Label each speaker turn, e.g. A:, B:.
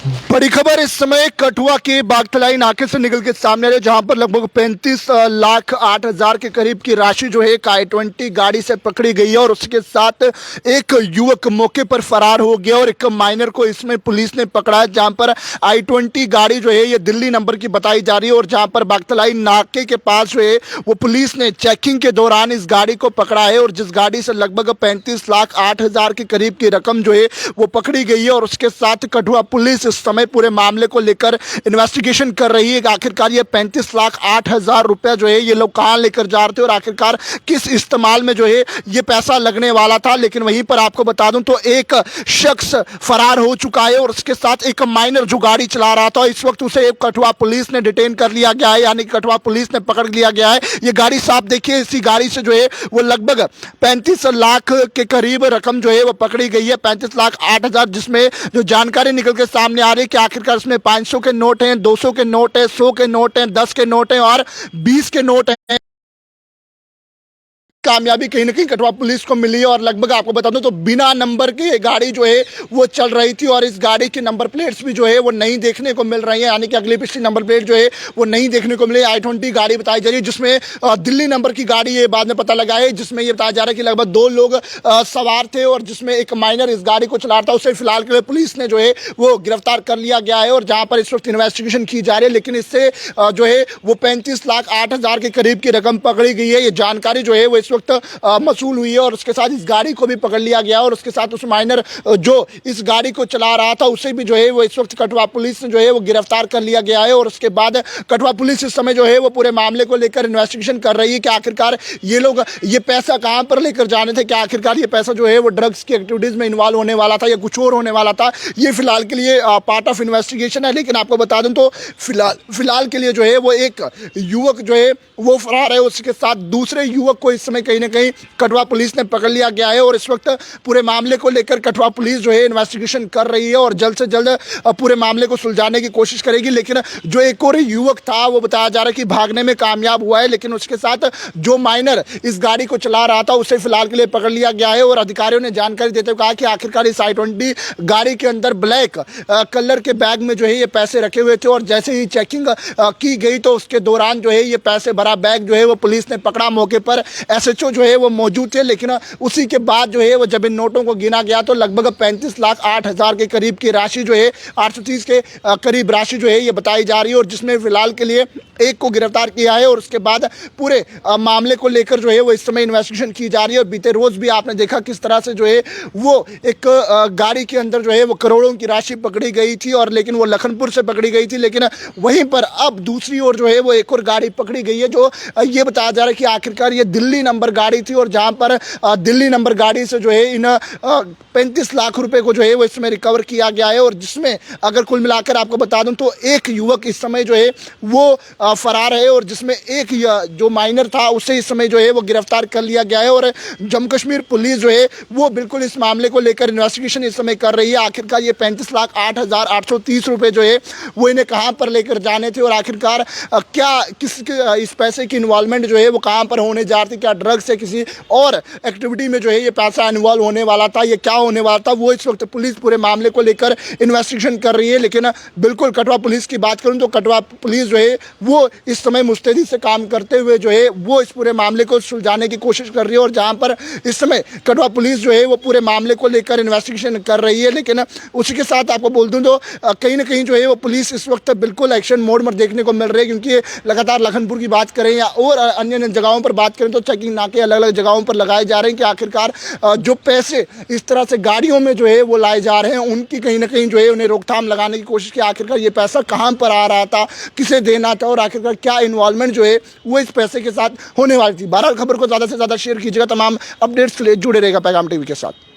A: बड़ी खबर इस समय कठुआ के बागतलाई नाके से निकल के सामने आ रही है, जहां पर लगभग 35,08,000 के करीब की राशि जो है I-20 गाड़ी से पकड़ी गई है और उसके साथ एक युवक मौके पर फरार हो गया और एक माइनर को इसमें पुलिस ने पकड़ा है। जहां पर I-20 गाड़ी जो है ये दिल्ली नंबर की बताई जा रही है और जहां पर बागतलाई नाके के पास जो है वो पुलिस ने चेकिंग के दौरान इस गाड़ी को पकड़ा है और जिस गाड़ी से लगभग 35,08,000 के करीब की रकम जो है वो पकड़ी गई है और उसके साथ कठुआ पुलिस इस समय पूरे मामले को लेकर इन्वेस्टिगेशन कर रही है। आखिरकार ये 35,08,000 रुपया जो है ये लोग कहां लेकर जा रहे थे और आखिरकार किस इस्तेमाल में जो है ये पैसा लगने वाला था। लेकिन वहीं पर आपको बता दूं तो एक शख्स फरार हो चुका है और उसके साथ एक माइनर जो गाड़ी चला रहा था, इस वक्त उसे कठुआ पुलिस ने डिटेन कर लिया गया है, यानी कठुआ पुलिस ने पकड़ लिया गया है। ये गाड़ी साफ देखिए, इसी गाड़ी से जो है वो लगभग 35 लाख के करीब रकम जो है वो पकड़ी गई है, 35,08,000, जिसमें जो जानकारी निकल के सामने आ रही है कि आखिरकार इसमें 500 के नोट हैं, 200 के नोट हैं, 100 के नोट हैं, 10 के नोट हैं और 20 के नोट हैं। कामयाबी कहीं ना कहीं कठुआ पुलिस को मिली है और लगभग आपको बता दूं तो बिना नंबर की गाड़ी जो है वो चल रही थी और इस गाड़ी की नंबर प्लेट्स भी जो है वो नहीं देखने को मिल रही है, यानी कि अगली पिछली नंबर प्लेट जो है वो नहीं देखने को मिली। I-20 गाड़ी बताई जा रही है जिसमें दिल्ली नंबर की गाड़ी है, बाद में पता लगा है, जिसमें ये बताया जा रहा है कि लगभग 2 लोग सवार थे और जिसमें एक माइनर इस गाड़ी को चला रहा था। उसे फिलहाल के लिए पुलिस ने जो है वो गिरफ्तार कर लिया गया है और जहां पर इस वक्त इन्वेस्टिगेशन की जा रही है। लेकिन इससे जो है वो 35,08,000 के करीब की रकम पकड़ी गई है। ये जानकारी जो है वो इस वक्त मसूल हुई है और उसके साथ इस गाड़ी को भी पकड़ लिया गया और उसके साथ उस माइनर जो इस गाड़ी को चला रहा था उसे भी जो है वो इस वक्त कठुआ पुलिस ने जो है वो गिरफ्तार कर लिया गया है। और उसके बाद कठुआ पुलिस इस समय जो है वो पूरे मामले को लेकर इन्वेस्टिगेशन कर रही है कि आखिरकार ये लोग ये पैसा कहां पर लेकर जाने थे, क्या आखिरकार ये पैसा जो है वो ड्रग्स की एक्टिविटीज में इन्वॉल्व होने वाला था या कुछ और होने वाला था। ये फिलहाल के लिए पार्ट ऑफ इन्वेस्टिगेशन है। लेकिन आपको बता दें तो फिलहाल के लिए जो है वो एक युवक जो है वो फरार है, उसके साथ दूसरे युवक को इस समय कहीं ना कहीं कठुआ पुलिस ने पकड़ लिया गया है और इस वक्त पूरे मामले को लेकर कठुआ पुलिस जो है इन्वेस्टिगेशन कर रही है और जल्द से जल्द पूरे मामले को सुलझाने की कोशिश करेगी। लेकिन जो एक और युवक था वो बताया जा रहा है कि भागने में कामयाब हुआ है, लेकिन उसके साथ जो माइनर इस गाड़ी को चला रहा था उसे फिलहाल के लिए पकड़ लिया गया है। और अधिकारियों ने जानकारी देते हुए कहा कि आखिरकार इस I-20 गाड़ी के अंदर ब्लैक कलर के बैग में जो है ये पैसे रखे हुए थे और जैसे ही चेकिंग की गई तो उसके दौरान जो है ये पैसे भरा बैग जो है वो पुलिस ने पकड़ा। मौके पर SHO जो है वो मौजूद थे, लेकिन उसी के बाद जो है वो जब इन नोटों को गिना गया तो लगभग 35,08,000 के करीब की राशि जो है 830 के करीब राशि जो है ये बताई जा रही है और जिसमें फिलहाल के लिए एक को गिरफ्तार किया है और उसके बाद पूरे मामले को लेकर जो है वो इस समय इन्वेस्टिगेशन की जा रही है। और बीते रोज भी आपने देखा किस तरह से जो है वो एक गाड़ी के अंदर जो है वो करोड़ों की राशि पकड़ी गई थी और लेकिन वो लखनपुर से पकड़ी गई थी, लेकिन वहीं पर अब दूसरी ओर जो है वो एक और गाड़ी पकड़ी गई है जो ये बताया जा रहा है कि आखिरकार ये दिल्ली नंबर गाड़ी थी और जहां पर दिल्ली नंबर गाड़ी से जो है इन 35 लाख रुपए को जो है वो इसमें रिकवर किया गया है और जिसमें अगर कुल मिलाकर आपको बता दूं तो एक युवक इस समय जो है वो फरार है और जिसमें एक जो माइनर था उसे इस समय जो है वो गिरफ्तार कर लिया गया है। और जम्मू कश्मीर पुलिस जो है वो बिल्कुल इस मामले को लेकर इन्वेस्टिगेशन इस समय कर रही है। आखिरकार ये 35,08,830 रुपए जो है वो इन्हें कहां पर लेकर जाने थे और आखिरकार क्या किस इस पैसे की इन्वॉल्वमेंट जो है वो कहां पर होने जा रही थी, क्या ड्रग्स से किसी और एक्टिविटी में जो है ये पैसा इन्वॉल्व होने वाला था, ये क्या होने वाला था, वो इस वक्त पुलिस पूरे मामले को लेकर इन्वेस्टिगेशन कर रही है। लेकिन बिल्कुल कठुआ पुलिस की बात करूं तो कठुआ पुलिस जो है वो इस समय मुस्तैदी से काम करते हुए जो है वो इस पूरे मामले को सुलझाने की कोशिश कर रही है और जहां पर इस समय कठुआ पुलिस जो है वो पूरे मामले को लेकर इन्वेस्टिगेशन कर रही है। लेकिन उसी के साथ आपको बोल दूं तो कहीं ना कहीं जो है वो पुलिस इस वक्त बिल्कुल एक्शन मोड में देखने को मिल रही है, क्योंकि लगातार लखनपुर की बात करें या और अन्य जगहों पर बात करें तो चेकिंग नाके अलग अलग जगहों पर लगाए जा रहे हैं कि आखिरकार जो पैसे इस तरह से गाड़ियों में जो है वो लाए जा रहे हैं उनकी कहीं ना कहीं जो है उन्हें रोकथाम लगाने की कोशिश की, आखिरकार ये पैसा कहां पर आ रहा था, किसे देना था और आखिरकार क्या इन्वॉल्वमेंट जो है वो इस पैसे के साथ होने वाली थी। बहरहाल खबर को ज़्यादा से ज़्यादा शेयर कीजिएगा, तमाम अपडेट्स के लिए जुड़े रहेगा पैगाम टीवी के साथ।